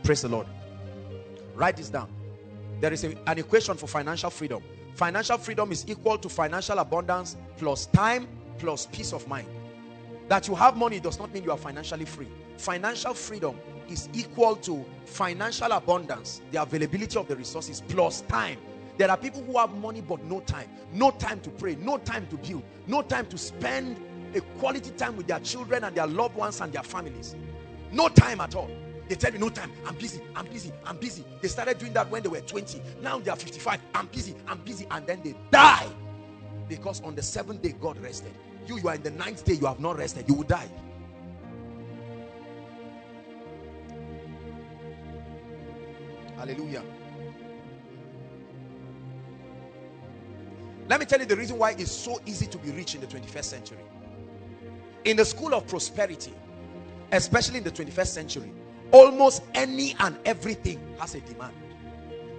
Praise the Lord. Write this down. There is an equation for financial freedom. Financial freedom is equal to financial abundance plus time plus peace of mind. That you have money does not mean you are financially free. Financial freedom is equal to financial abundance, the availability of the resources, plus time. There are people who have money but no time. No time to pray, no time to build, no time to spend a quality time with their children and their loved ones and their families. No time at all. They tell me, no time, I'm busy, I'm busy, I'm busy. They started doing that when they were 20. Now they are 55, I'm busy, and then they die. Because on the 7th day, God rested. You are in the 9th day, you have not rested, you will die. Hallelujah. Let me tell you the reason why it's so easy to be rich in the 21st century. In the school of prosperity, especially in the 21st century, almost any and everything has a demand.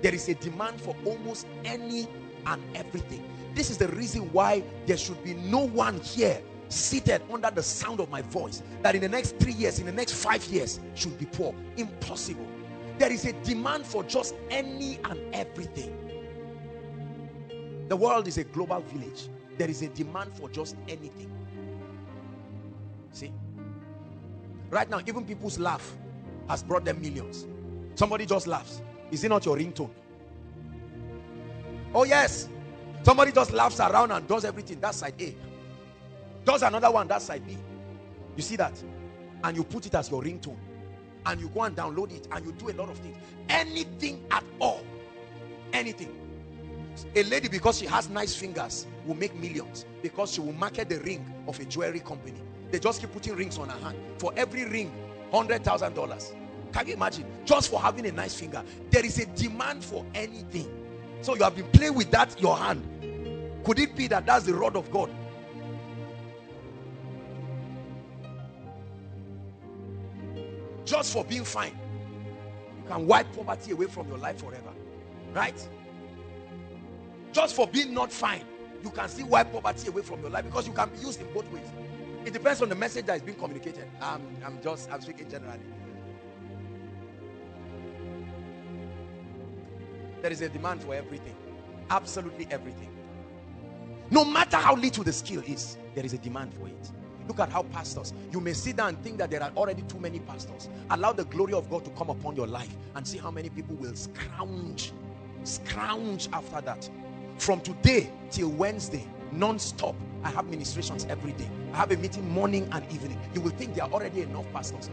There is a demand for almost any and everything. This is the reason why there should be no one here seated under the sound of my voice that in the next 3 years, in the next 5 years should be poor. Impossible. There is a demand for just any and everything. The world is a global village. There is a demand for just anything. See? Right now, even people's laugh has brought them millions. Somebody just laughs. Is it not your ringtone? Oh yes. Somebody just laughs around and does everything. That's side A. Does another one, that's side B. You see that? And you put it as your ringtone. And you go and download it and you do a lot of things. Anything at all. Anything. A lady, because she has nice fingers, will make millions because she will market the ring of a jewelry company. They just keep putting rings on her hand. For every ring, $100,000. Can you imagine? Just for having a nice finger. There is a demand for anything. So you have been playing with that, your hand. Could it be that that's the rod of God? Just for being fine. You can wipe poverty away from your life forever. Right? Just for being not fine, you can still wipe poverty away from your life because you can be used in both ways. It depends on the message that is being communicated. I'm speaking generally. There is a demand for everything. Absolutely everything. No matter how little the skill is, there is a demand for it. Look at how pastors, you may sit down and think that there are already too many pastors. Allow the glory of God to come upon your life and see how many people will scrounge after that. From today till Wednesday, non-stop, I have ministrations every day. I have a meeting morning and evening. You will think there are already enough pastors.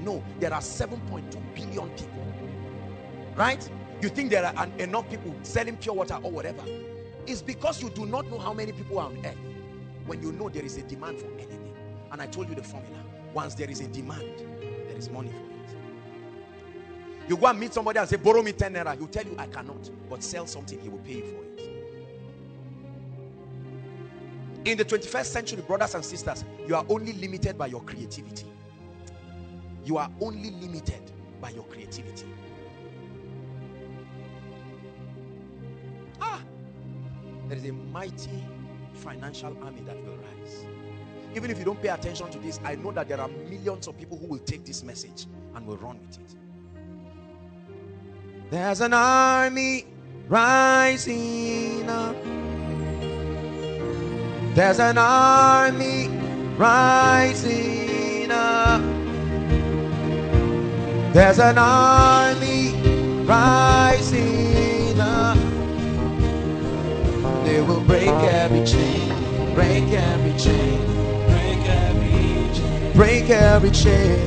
No, there are 7.2 billion people. Right? You think there are enough people selling pure water or whatever. It's because you do not know how many people are on earth. When you know there is a demand for anything. And I told you the formula. Once there is a demand, there is money for it. You go and meet somebody and say, borrow me 10 naira. He'll tell you, I cannot. But sell something, he will pay you for it. In the 21st century, brothers and sisters, you are only limited by your creativity. You are only limited by your creativity. There is a mighty financial army that will rise. Even if you don't pay attention to this, I know that there are millions of people who will take this message and will run with it. There's an army rising up. There's an army rising up. There's an army rising up. They will break every chain, break every chain, break every chain, break every chain,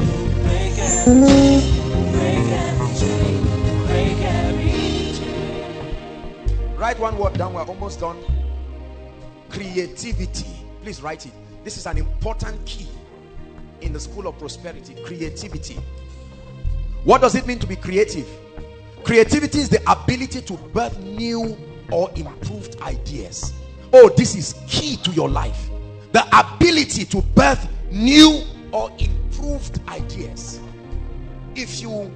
break every chain, break every chain, break every chain. Write one word down, we're almost done. Creativity. Please write it. This is an important key in the school of prosperity. Creativity. What does it mean to be creative? Creativity is the ability to birth new or improved ideas. Oh, this is key to your life. The ability to birth new or improved ideas. If you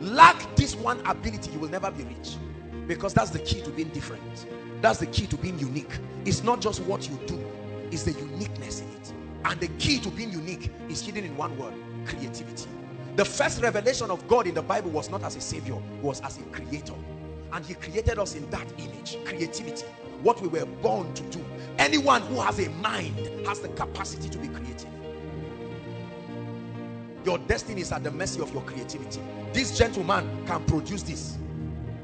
lack this one ability, you will never be rich. Because that's the key to being different. That's the key to being unique. It's not just what you do, it's the uniqueness in it. And the key to being unique is hidden in one word: creativity. The first revelation of God in the Bible was not as a savior, it was as a creator. And he created us in that image, creativity, what we were born to do. Anyone who has a mind has the capacity to be creative. Your destiny is at the mercy of your creativity. This gentleman can produce this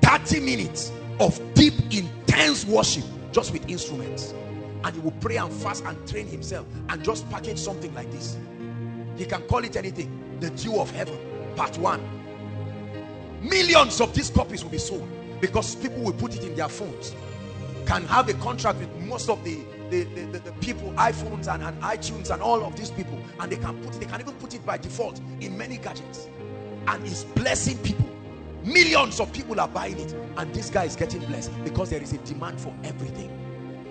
30 minutes of deep, intense worship just with instruments, and he will pray and fast and train himself and just package something like this. He can call it anything. The Dew of Heaven, part 1. Millions of these copies will be sold because people will put it in their phones. Can have a contract with most of the people, iPhones and iTunes and all of these people, and they can even put it by default in many gadgets, and it's blessing people. Millions of people are buying it, and this guy is getting blessed because there is a demand for everything.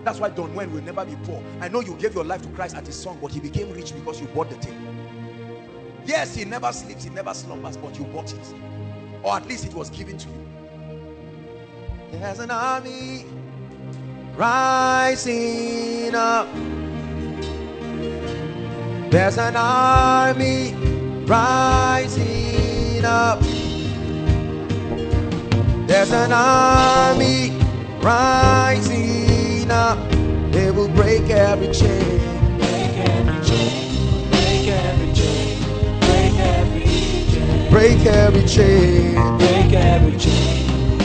That's why Don Wen will never be poor. I know you gave your life to Christ at his song, but he became rich because you bought the thing. Yes, he never sleeps, he never slumbers, but you bought it, or at least it was given to you. There's an army rising up. There's an army rising up. There's an army rising up. They will break every chain. Break every chain. Break every chain. Break every chain. Break every chain. Break every chain.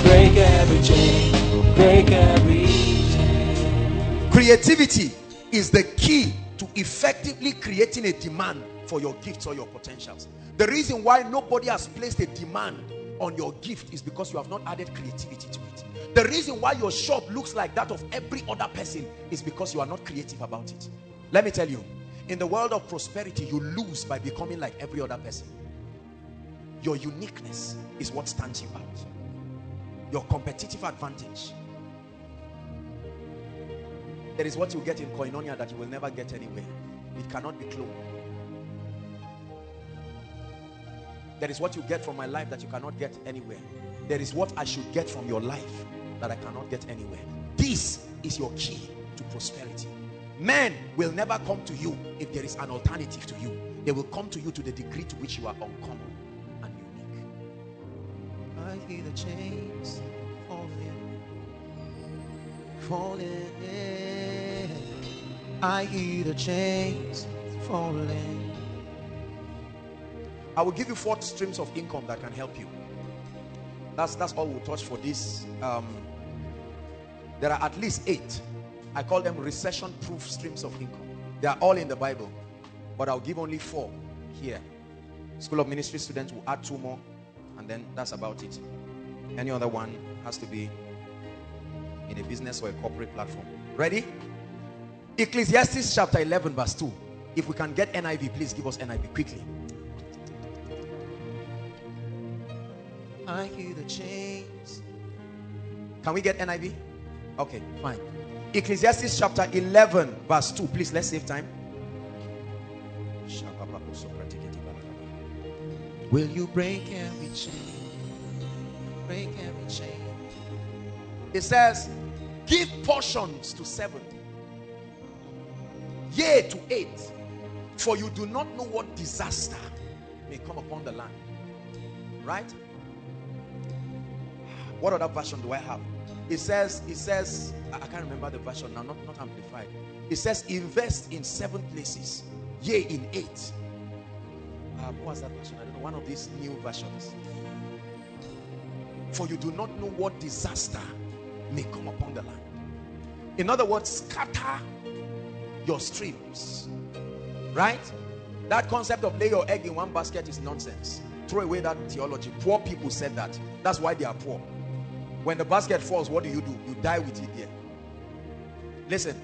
Break every chain. Break every chain. Creativity is the key to effectively creating a demand for your gifts or your potentials. The reason why nobody has placed a demand on your gift is because you have not added creativity to it. The reason why your shop looks like that of every other person is because you are not creative about it. Let me tell you, in the world of prosperity, you lose by becoming like every other person. Your uniqueness is what stands you out. Your competitive advantage. There is what you get in Koinonia that you will never get anywhere. It cannot be cloned. There is what you get from my life that you cannot get anywhere. There is what I should get from your life that I cannot get anywhere. This is your key to prosperity. Men will never come to you if there is an alternative to you. They will come to you to the degree to which you are uncommon and unique. I hear the chains falling, falling in. I hear the chains falling. I will give you 4 streams of income that can help you. That's all we'll touch for this. There are at least 8. I call them recession-proof streams of income. They are all in the Bible, but I'll give only 4 here. School of Ministry students will add 2 more, and then that's about it. Any other one has to be in a business or a corporate platform. Ready? Ecclesiastes chapter 11 verse 2. If we can get NIV, please give us NIV quickly. I hear the chains. Can we get NIV? Okay, fine. Ecclesiastes chapter 11 verse 2. Please, let's save time. Will you break every chain? Break every chain. It says, give portions to 7, yea to 8, for you do not know what disaster may come upon the land. Right? What other version do I have? It says, I can't remember the version now, not amplified. It says, invest in 7 places, yea in 8. What was that version? I don't know, one of these new versions. For you do not know what disaster may come upon the land. In other words, scatter your streams. Right? That concept of lay your egg in one basket is nonsense. Throw away that theology. Poor people said that. That's why they are poor. When the basket falls, what do? You die with it there. Listen.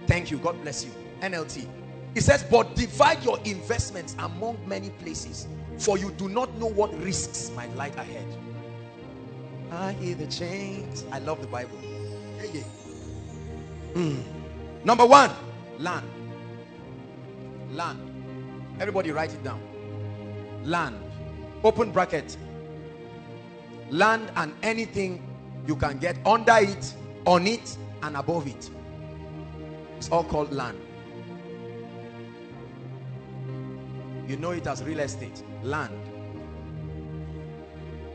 Thank you. God bless you. NLT. It says, but divide your investments among many places, for you do not know what risks might lie ahead. I hear the chains. I love the Bible. Yeah, yeah. Number 1, land. Land. Everybody write it down. Land. Open bracket. Land and anything you can get under it, on it, and above it. It's all called land. You know it as real estate, land.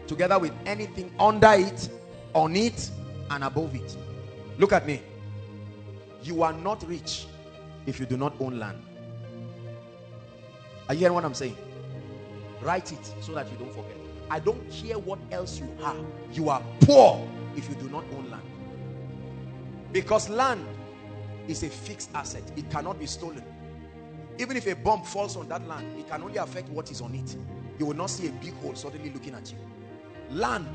Together with anything under it, on it, and above it. Look at me. You are not rich if you do not own land. Are you hearing what I'm saying? Write it so that you don't forget. I don't care what else you have. You are poor if you do not own land. Because land is a fixed asset. It cannot be stolen. Even if a bomb falls on that land, it can only affect what is on it. You will not see a big hole suddenly looking at you. Land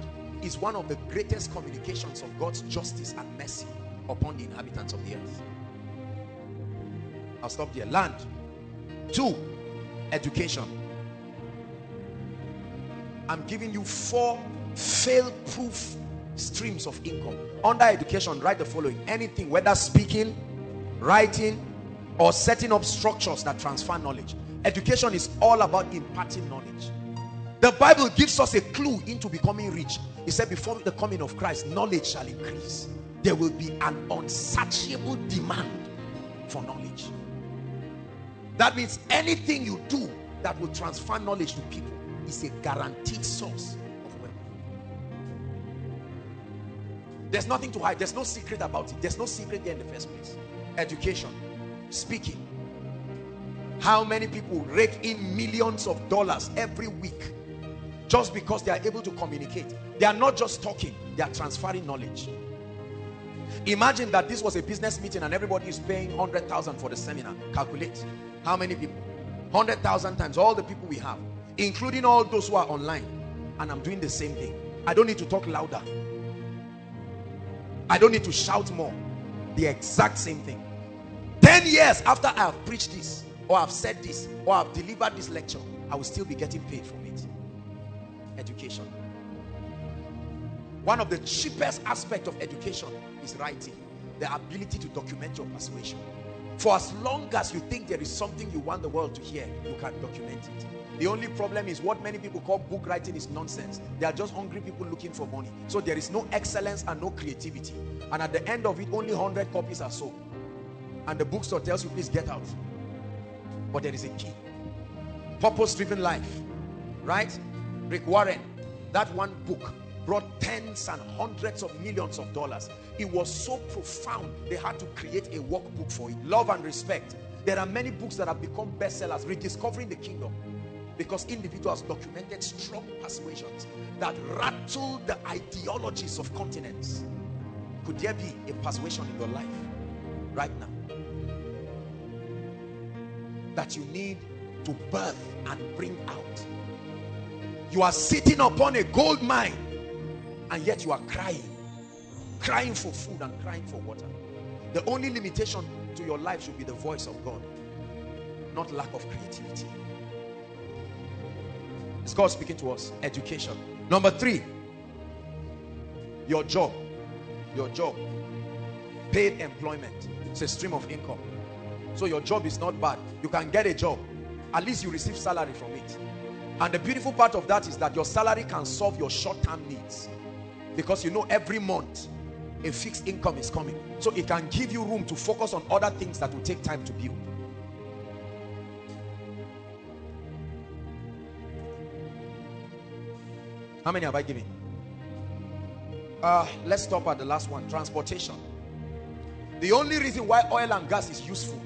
is one of the greatest communications of God's justice and mercy upon the inhabitants of the earth. I'll stop there. Land. 2, education. I'm giving you 4 fail-proof streams of income. Under education, write the following. Anything, whether speaking, writing, or setting up structures that transfer knowledge. Education is all about imparting knowledge. The Bible gives us a clue into becoming rich. It said before the coming of Christ, knowledge shall increase. There will be an unsatiable demand for knowledge. That means anything you do that will transfer knowledge to people is a guaranteed source of wealth. There's nothing to hide. There's no secret about it. There's no secret there in the first place. Education, speaking. How many people rake in millions of dollars every week just because they are able to communicate? They are not just talking, they are transferring knowledge. Imagine that this was a business meeting and everybody is paying 100,000 for the seminar. Calculate how many people. 100,000 times all the people we have, including all those who are online. And I'm doing the same thing. I don't need to talk louder. I don't need to shout more. The exact same thing. 10 years after I have preached this, or I've said this, or I've delivered this lecture, I will still be getting paid from it. Education. One of the cheapest aspects of education is writing. The ability to document your persuasion. For as long as you think there is something you want the world to hear, you can document it. The only problem is what many people call book writing is nonsense. They are just hungry people looking for money. So there is no excellence and no creativity. And at the end of it, only 100 copies are sold. And the bookstore tells you, please get out. But there is a key. Purpose-driven life. Right? Rick Warren, that one book brought tens and hundreds of millions of dollars. It was so profound, they had to create a workbook for it. Love and Respect. There are many books that have become bestsellers. Rediscovering the Kingdom. Because individuals documented strong persuasions that rattled the ideologies of continents. Could there be a persuasion in your life right now that you need to birth and bring out? You are sitting upon a gold mine and yet you are crying for food and crying for water. The only limitation to your life should be the voice of God, not lack of creativity. Is God speaking to us? Education. Number 3, your job. Your job. Paid employment. It's a stream of income. So your job is not bad. You can get a job. At least you receive salary from it. And the beautiful part of that is that your salary can solve your short-term needs. Because you know every month a fixed income is coming. So it can give you room to focus on other things that will take time to build. How many have I given? Let's stop at the last one. Transportation. The only reason why oil and gas is useful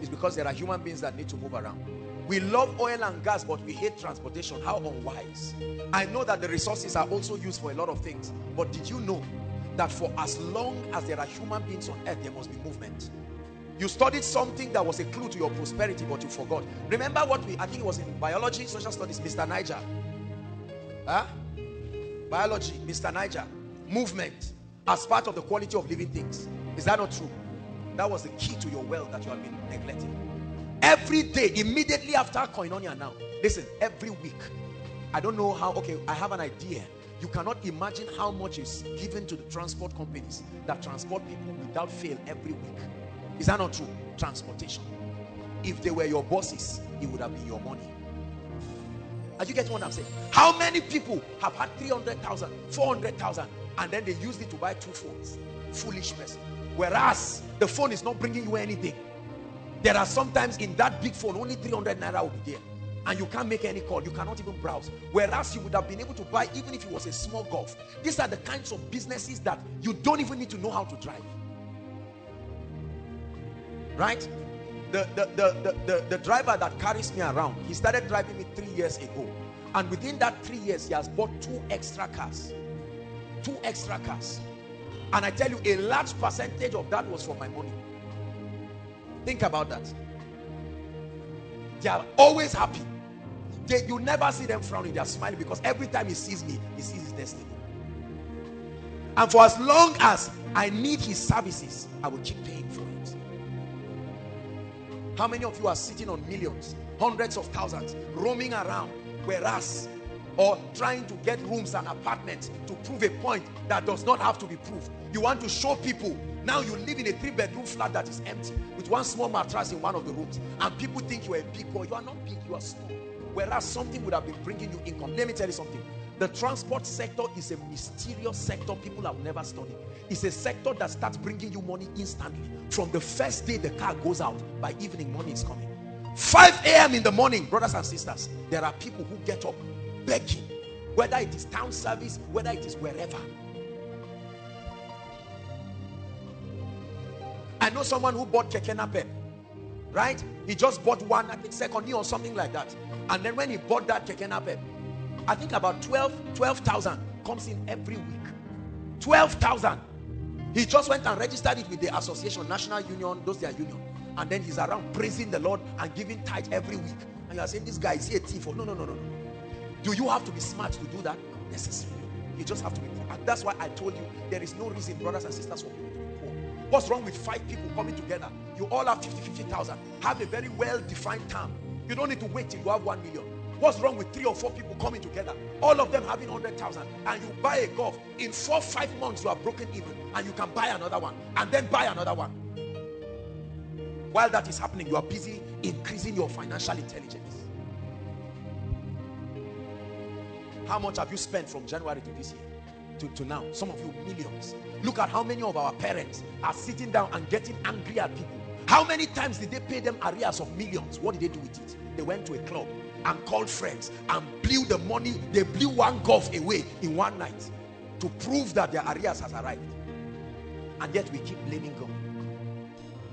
is because there are human beings that need to move around. We love oil and gas, but we hate transportation. How unwise. I know that the resources are also used for a lot of things, but did you know that for as long as there are human beings on earth, there must be movement? You studied something that was a clue to your prosperity, but you forgot. Remember what I think it was in biology, social studies, Mr. Niger. Biology, Mr. Niger. Movement as part of the quality of living things. Is that not true? That was the key to your wealth that you have been neglecting. Every day, immediately after Koinonia now, listen, every week, I don't know how, okay, I have an idea. You cannot imagine how much is given to the transport companies that transport people without fail every week. Is that not true? Transportation. If they were your bosses, it would have been your money. Are you getting what I'm saying? How many people have had 300,000, 400,000, and then they used it to buy 2 phones? Foolish person. Whereas the phone is not bringing you anything. There are sometimes in that big phone, only 300 naira will be there. and you can't make any call. You cannot even browse. Whereas you would have been able to buy even if it was a small golf. These are the kinds of businesses that you don't even need to know how to drive. Right? The driver that carries me around, he started driving me 3 years ago. And within that 3 years, he has bought 2 extra cars. 2 extra cars. And I tell you, a large percentage of that was from my money. Think about that. They are always happy. You never see them frowning. They are smiling because every time he sees me, he sees his destiny. And for as long as I need his services, I will keep paying for it. How many of you are sitting on millions, hundreds of thousands, roaming around, whereas, or trying to get rooms and apartments to prove a point that does not have to be proved? You want to show people. Now you live in a 3-bedroom flat that is empty with 1 small mattress in one of the rooms, and people think you are a big boy. You are not big, you are small. Whereas something would have been bringing you income. Let me tell you something. The transport sector is a mysterious sector people have never studied. It's a sector that starts bringing you money instantly. From the first day the car goes out, by evening money is coming. 5 a.m. in the morning, brothers and sisters, there are people who get up begging, whether it is town service, whether it is wherever. I know someone who bought keke napep, right? He just bought one, I think second year or something like that. And then when he bought that keke napep, I think about 12,000 comes in every week. 12,000. He just went and registered it with the association, National Union, those their union. And then he's around praising the Lord and giving tithe every week. And you are saying, this guy, is he a thief? No. Do you have to be smart to do that? Not necessarily. You just have to be poor. And that's why I told you, there is no reason, brothers and sisters, for people to be poor. What's wrong with 5 people coming together? You all have 50,000. Have a very well-defined term. You don't need to wait till you have 1 million. What's wrong with 3 or 4 people coming together, all of them having 100,000, and you buy a golf? In 4-5 months you are broken even, and you can buy another one, and then buy another one. While that is happening, you are busy increasing your financial intelligence. How much have you spent from January to this year to now? Some of you, millions. Look at how many of our parents are sitting down and getting angry at people. How many times did they pay them arrears of millions? What did they do with it? They went to a club and called friends and blew the money. They blew one golf away in one night to prove that their arrears has arrived. And yet we keep blaming God.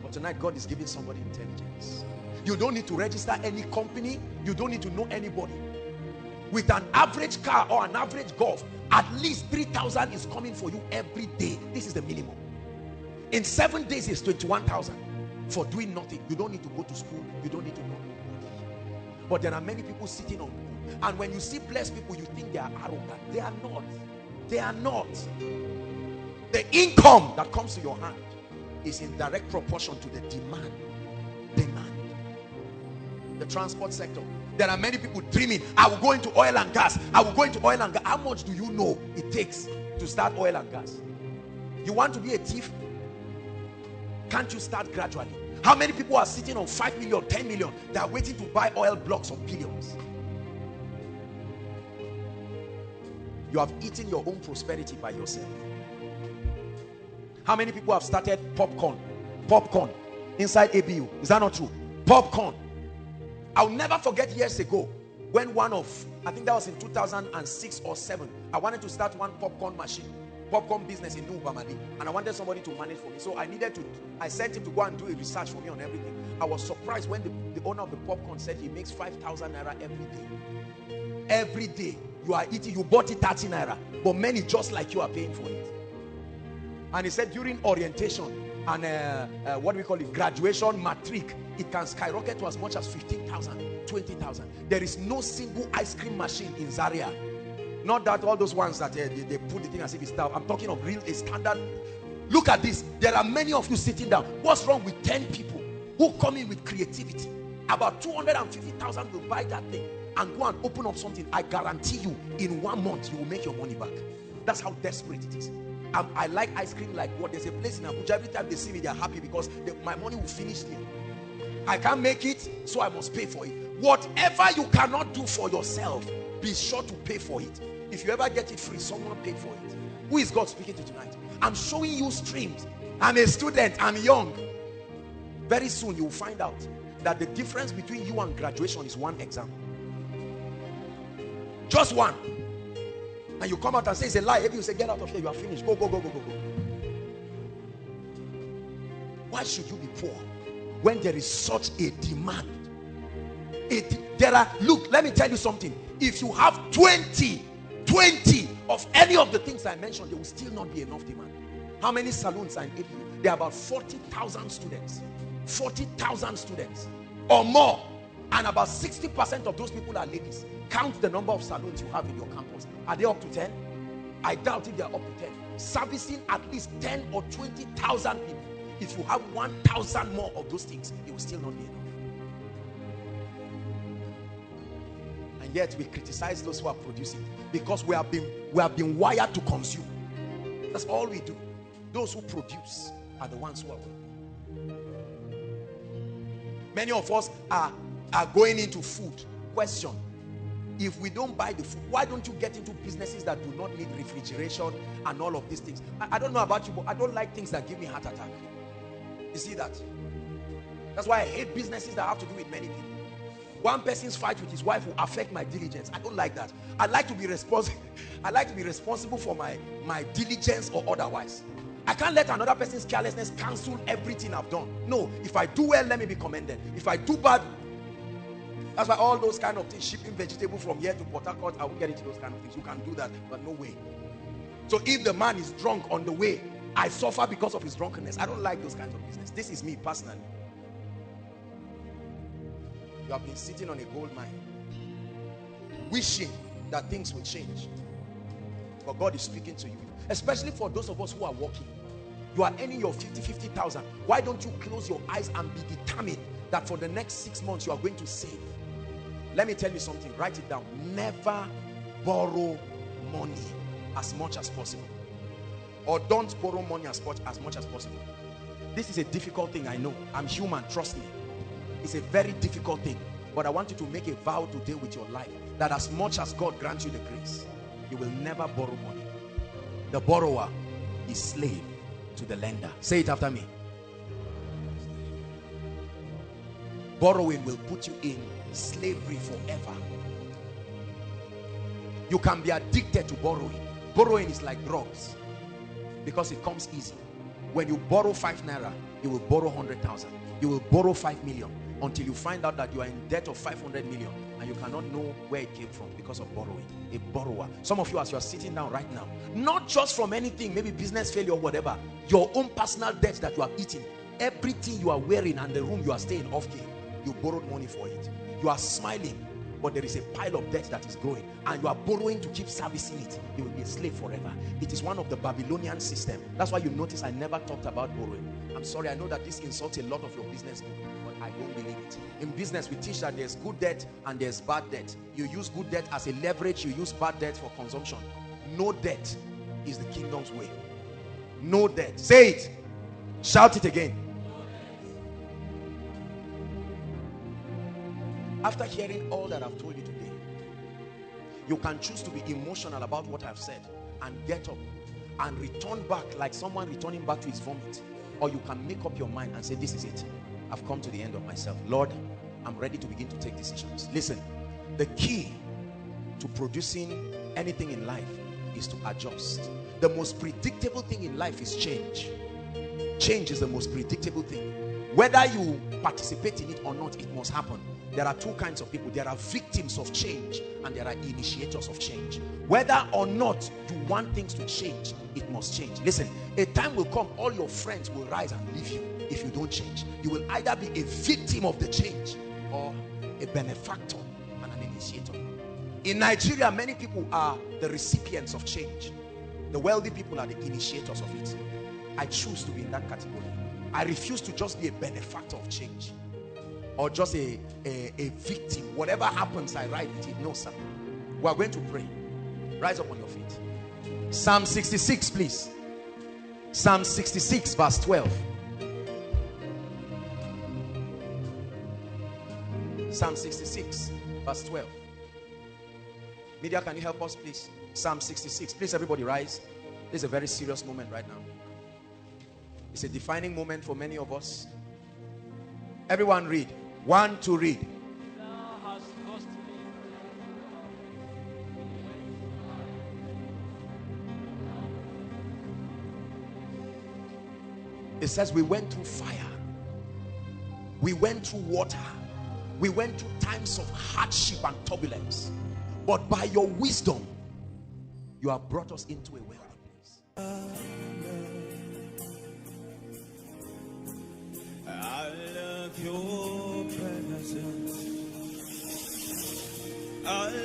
But tonight God is giving somebody intelligence. You don't need to register any company. You don't need to know anybody. With an average car or an average golf, at least 3,000 is coming for you every day. This is the minimum. In 7 days is 21,000 for doing nothing. You don't need to go to school. You don't need to know. But there are many people sitting on, and when you see blessed people, you think they are arrogant. They are not. They are not. The income that comes to your hand is in direct proportion to the demand. The transport sector. There are many people dreaming, I will go into oil and gas. I will go into oil and gas. How much do you know it takes to start oil and gas? You want to be a thief? Can't you start gradually? How many people are sitting on 5 million, 10 million? They are waiting to buy oil blocks of billions. You have eaten your own prosperity by yourself. How many people have started popcorn inside ABU? Is that not true? Popcorn. I'll never forget years ago when I think that was in 2006 or 7, I wanted to start one popcorn business in New Bamali, and I wanted somebody to manage for me. So I sent him to go and do a research for me on everything. I was surprised when the owner of the popcorn said he makes 5,000 naira every day. Every day you are eating, you bought it 30 naira, but many just like you are paying for it. And he said during orientation and what we call it, graduation, matric, it can skyrocket to as much as 15,000, 20,000. There is no single ice cream machine in Zaria. Not that all those ones that they put the thing as if it's stuff. I'm talking of real, a standard. Look at this. There are many of you sitting down. What's wrong with 10 people who come in with creativity? About 250,000 will buy that thing and go and open up something. I guarantee you, in 1 month, you will make your money back. That's how desperate it is. I like ice cream like what? There's a place in Abuja, every time they see me, they're happy because my money will finish here. I can't make it, so I must pay for it. Whatever you cannot do for yourself, be sure to pay for it. If you ever get it free, someone paid for it. Who is God speaking to tonight? I'm showing you streams. I'm a student, I'm young. Very soon you will find out that the difference between you and graduation is one exam. Just one. And you come out and say it's a lie. If you say get out of here, you are finished. Go, go, go, go, go, go. Why should you be poor when there is such a demand? Look, let me tell you something. If you have 20 of any of the things I mentioned, there will still not be enough demand. How many salons are in ABU? There are about 40,000 students. 40,000 students or more. And about 60% of those people are ladies. Count the number of salons you have in your campus. Are they up to 10? I doubt if they are up to 10. Servicing at least 10 or 20,000 people. If you have 1,000 more of those things, it will still not be enough. And yet we criticize those who are producing because we have been wired to consume. That's all we do. Those who produce are the ones who are working. Many of us are going into food. Question: if we don't buy the food, why don't you get into businesses that do not need refrigeration and all of these things? I don't know about you, but I don't like things that give me heart attack. You see that? That's why I hate businesses that have to do with many people. One person's fight with his wife will affect my diligence. I don't like that. I like to be responsible. I like to be responsible for my diligence or otherwise. I can't let another person's carelessness cancel everything I've done. No, if I do well, let me be commended. If I do bad, that's why all those kind of things, shipping vegetable from here to Port Harcourt, I won't get into those kind of things. You can do that, but no way. So if the man is drunk on the way, I suffer because of his drunkenness. I don't like those kinds of business. This is me personally. You have been sitting on a gold mine, wishing that things will change. But God is speaking to you. Especially for those of us who are working. You are earning your 50,000. Why don't you close your eyes and be determined that for the next 6 months you are going to save? Let me tell you something. Write it down. Never borrow money as much as possible. Or don't borrow money as much as possible. This is a difficult thing, I know. I'm human, trust me. It's a very difficult thing. But I want you to make a vow today with your life that as much as God grants you the grace, you will never borrow money. The borrower is slave to the lender. Say it after me. Borrowing will put you in slavery forever. You can be addicted to borrowing. Borrowing is like drugs because it comes easy. When you borrow 5 naira, you will borrow 100,000. You will borrow 5 million until you find out that you are in debt of 500 million and you cannot know where it came from because of borrowing. A borrower. Some of you, as you are sitting down right now, not just from anything, maybe business failure or whatever, your own personal debt that you have eaten, everything you are wearing and the room you are staying off game, you borrowed money for it. You are smiling, but there is a pile of debt that is growing and you are borrowing to keep servicing it. You will be a slave forever. It is one of the Babylonian system. That's why you notice I never talked about borrowing. I'm sorry, I know that this insults a lot of your business people, but I don't believe it. In business, we teach that there's good debt and there's bad debt. You use good debt as a leverage, you use bad debt for consumption. No debt is the kingdom's way. No debt. Say it. Shout it again. After hearing all that I've told you today, you can choose to be emotional about what I've said and get up and return back like someone returning back to his vomit. Or you can make up your mind and say, this is it. I've come to the end of myself. Lord, I'm ready to begin to take decisions. Listen, the key to producing anything in life is to adjust. The most predictable thing in life is change. Change is the most predictable thing. Whether you participate in it or not, it must happen. There are two kinds of people. There are victims of change and there are initiators of change. Whether or not you want things to change, it must change. Listen, a time will come, all your friends will rise and leave you if you don't change. You will either be a victim of the change or a benefactor and an initiator. In Nigeria, many people are the recipients of change. The wealthy people are the initiators of it. I choose to be in that category. I refuse to just be a benefactor of change or just a victim. Whatever happens, I ride with it. No, sir. We are going to pray. Rise up on your feet. Psalm 66, please. Psalm 66, verse 12. Psalm 66, verse 12. Media, can you help us, please? Psalm 66. Please, everybody rise. This is a very serious moment right now. It's a defining moment for many of us. Everyone read. 1, 2, read. Thou hast lost me. It says we went through fire, we went through water, we went through times of hardship and turbulence, but by your wisdom you have brought us into a wealthy place. I love your presence. I